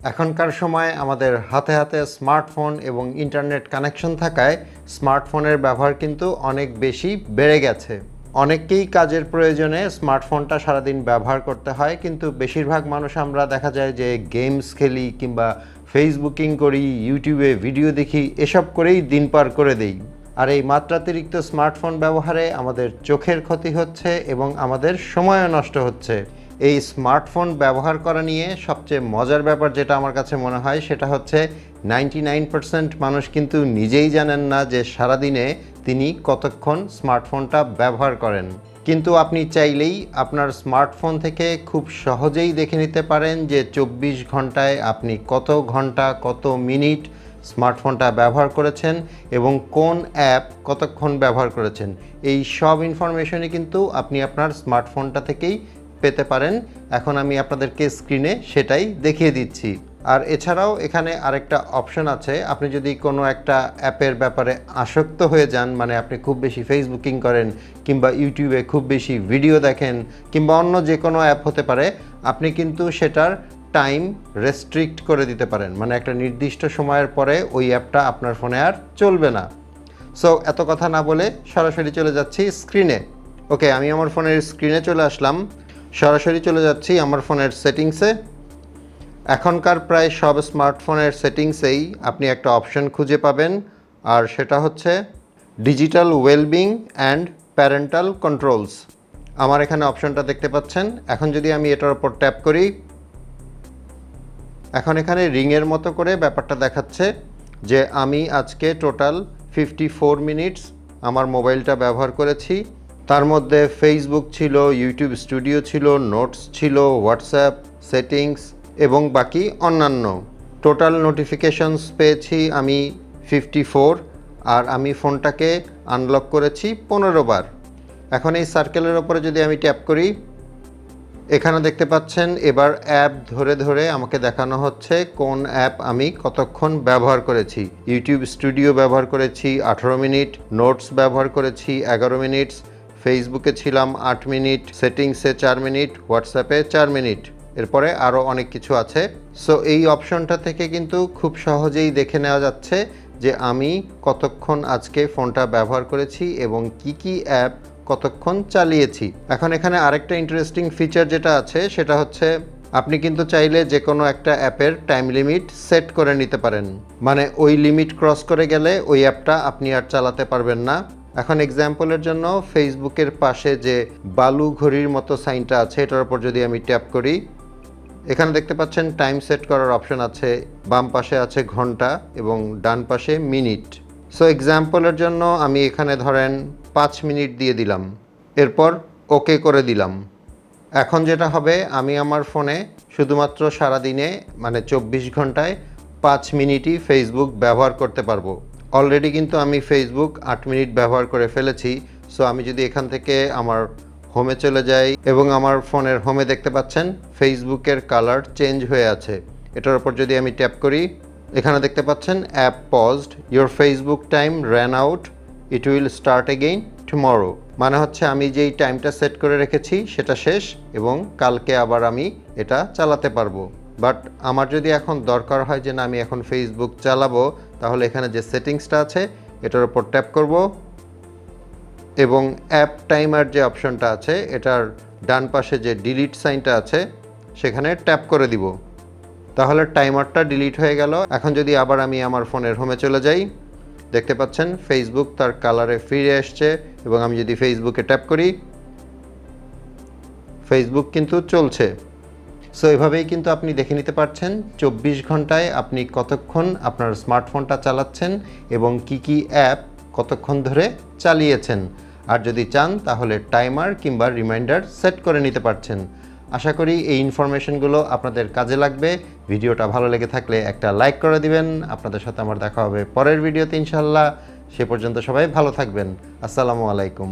এখনকার সময় আমাদের হাতে হাতে স্মার্টফোন এবং ইন্টারনেট কানেকশন থাকায় স্মার্টফোনের ব্যবহার কিন্তু অনেক বেশি বেড়ে গেছে। অনেককেই কাজের প্রয়োজনে স্মার্টফোনটা সারাদিন ব্যবহার করতে হয়, কিন্তু বেশিরভাগ মানুষ আমরা দেখা যায় যে গেমস খেলি কিংবা ফেসবুকিং করি, ইউটিউবে ভিডিও দেখি, এসব করেই দিন পার করে দেই। আর এই মাত্রাতিরিক্ত স্মার্টফোন ব্যবহারে আমাদের চোখের ক্ষতি হচ্ছে এবং আমাদের সময়ও নষ্ট হচ্ছে। এই স্মার্টফোন ব্যবহার করা নিয়ে সবচেয়ে মজার ব্যাপার যেটা আমার কাছে মনে হয় সেটা হচ্ছে 99% মানুষ কিন্তু নিজেই জানেন না যে সারাদিনে তিনি কতক্ষণ স্মার্টফোনটা ব্যবহার করেন। কিন্তু আপনি চাইলেই আপনার স্মার্টফোন থেকে খুব সহজেই দেখে নিতে পারেন যে 24 ঘন্টায় আপনি কত ঘন্টা কত মিনিট স্মার্টফোনটা ব্যবহার করেছেন এবং কোন অ্যাপ কতক্ষণ ব্যবহার করেছেন। এই সব ইনফরমেশনই কিন্তু আপনি আপনার স্মার্টফোনটা থেকেই পেতে পারেন। এখন আমি আপনাদেরকে স্ক্রিনে সেটাই দেখিয়ে দিচ্ছি। আর এছাড়াও এখানে আরেকটা অপশন আছে, আপনি যদি কোনো একটা অ্যাপের ব্যাপারে আসক্ত হয়ে যান, মানে আপনি খুব বেশি ফেসবুকিং করেন কিংবা ইউটিউবে খুব বেশি ভিডিও দেখেন কিংবা অন্য যে কোনো অ্যাপ হতে পারে, আপনি কিন্তু সেটার টাইম রেস্ট্রিক্ট করে দিতে পারেন, মানে একটা নির্দিষ্ট সময়ের পরে ওই অ্যাপটা আপনার ফোনে আর চলবে না। সো এত কথা না বলে সরাসরি চলে যাচ্ছি স্ক্রিনে। ওকে, আমি আমার ফোনের স্ক্রিনে চলে আসলাম। সরাসরি চলে যাচ্ছি আমার ফোনের সেটিংসে। এখনকার প্রায় সব স্মার্টফোনের সেটিংসেই আপনি একটা অপশন খুঁজে পাবেন, আর সেটা হচ্ছে digital wellbeing and parental controls. আমার এখানে অপশনটা দেখতে পাচ্ছেন। এখন যদি আমি এটার উপর ট্যাপ করি, এখন এখানে রিংয়ের মতো করে ব্যাপারটা দেখাচ্ছে যে আমি আজকে টোটাল 54 মিনিটস আমার মোবাইলটা ব্যবহার করেছি। তার মধ্যে ফেসবুক ছিল, ইউটিউব স্টুডিও ছিল, নোটস ছিল, হোয়াটসঅ্যাপ, সেটিংস এবং বাকি অন্যান্য। টোটাল নোটিফিকেশনস পেয়েছি আমি 54, আর আমি ফোনটাকে আনলক করেছি 15 বার। এখন এই সার্কেলের ওপরে যদি আমি ট্যাপ করি, এখানে দেখতে পাচ্ছেন এবার অ্যাপ ধরে ধরে আমাকে দেখানো হচ্ছে কোন অ্যাপ আমি কতক্ষণ ব্যবহার করেছি। ইউটিউব স্টুডিও ব্যবহার করেছি 18 মিনিট, নোটস ব্যবহার করেছি 11 মিনিট, ফেসবুকে ছিলাম 8 মিনিট, সেটিংসে 4 মিনিট, হোয়াটসঅ্যাপে 4 মিনিট, এরপরে আরও অনেক কিছু আছে। সো এই অপশনটা থেকে কিন্তু খুব সহজেই দেখে নেওয়া যাচ্ছে যে আমি কতক্ষণ আজকে ফোনটা ব্যবহার করেছি এবং কি কি অ্যাপ কতক্ষণ চালিয়েছি। এখন এখানে আরেকটা ইন্টারেস্টিং ফিচার যেটা আছে সেটা হচ্ছে আপনি কিন্তু চাইলে যে কোনো একটা অ্যাপের টাইম লিমিট সেট করে নিতে পারেন, মানে ওই লিমিট ক্রস করে গেলে ওই অ্যাপটা আপনি আর চালাতে পারবেন না। এখন এক্সাম্পলের জন্য ফেসবুকের পাশে যে বালু ঘড়ির মতো সাইনটা আছে এটার উপর যদি আমি ট্যাপ করি, এখানে দেখতে পাচ্ছেন টাইম সেট করার অপশন আছে। বাম পাশে আছে ঘন্টা এবং ডান পাশে মিনিট। সো এক্সাম্পলের জন্য আমি এখানে ধরেন 5 মিনিট দিয়ে দিলাম, এরপর ওকে করে দিলাম। এখন যেটা হবে, আমি আমার ফোনে শুধুমাত্র সারাদিনে মানে 24 ঘন্টায় 5 মিনিটই ফেসবুক ব্যবহার করতে পারবো। অলরেডি কিন্তু আমি ফেসবুক 8 মিনিট ব্যবহার করে ফেলেছি। সো আমি যদি এখান থেকে আমার হোমে চলে যাই এবং আমার ফোনের হোমে দেখতে পাচ্ছেন ফেসবুকের কালার চেঞ্জ হয়ে আছে। এটার উপর যদি আমি ট্যাপ করি, এখানে দেখতে পাচ্ছেন app paused, your Facebook time ran out, it will start again tomorrow. মানে হচ্ছে আমি যেই টাইমটা সেট করে রেখেছি সেটা শেষ এবং কালকে আবার আমি এটা চালাতে পারবো। বাট আমার যদি এখন দরকার হয় যে না আমি এখন ফেসবুক চালাবো, তাহলে এখানে যে সেটিংসটা আছে এটার উপর ট্যাপ করব এবং অ্যাপ টাইমার যে অপশনটা আছে এটার ডান পাশে যে ডিলিট সাইনটা আছে সেখানে ট্যাপ করে দিব। তাহলে টাইমারটা ডিলিট হয়ে গেল। এখন যদি আবার আমি আমার ফোনের হোমে চলে যাই, দেখতে পাচ্ছেন ফেসবুক তার কালারে ফিরে আসছে এবং আমি যদি ফেসবুকে ট্যাপ করি, ফেসবুক কিন্তু চলছে। সো এভাবেই কিন্তু আপনি দেখে নিতে পারছেন 24 ঘন্টায় আপনি কতক্ষণ আপনার স্মার্টফোনটা চালাচ্ছেন এবং কি কি অ্যাপ কতক্ষণ ধরে চালিয়েছেন। আর যদি চান তাহলে টাইমার কিংবা রিমাইন্ডার সেট করে নিতে পারছেন। আশা করি এই ইনফরমেশনগুলো আপনাদের কাজে লাগবে। ভিডিওটা ভালো লেগে থাকলে একটা লাইক করে দিবেন। আপনাদের সাথে আমার দেখা হবে পরের ভিডিওতে ইনশাআল্লাহ। সে পর্যন্ত সবাই ভালো থাকবেন। আসসালামু আলাইকুম।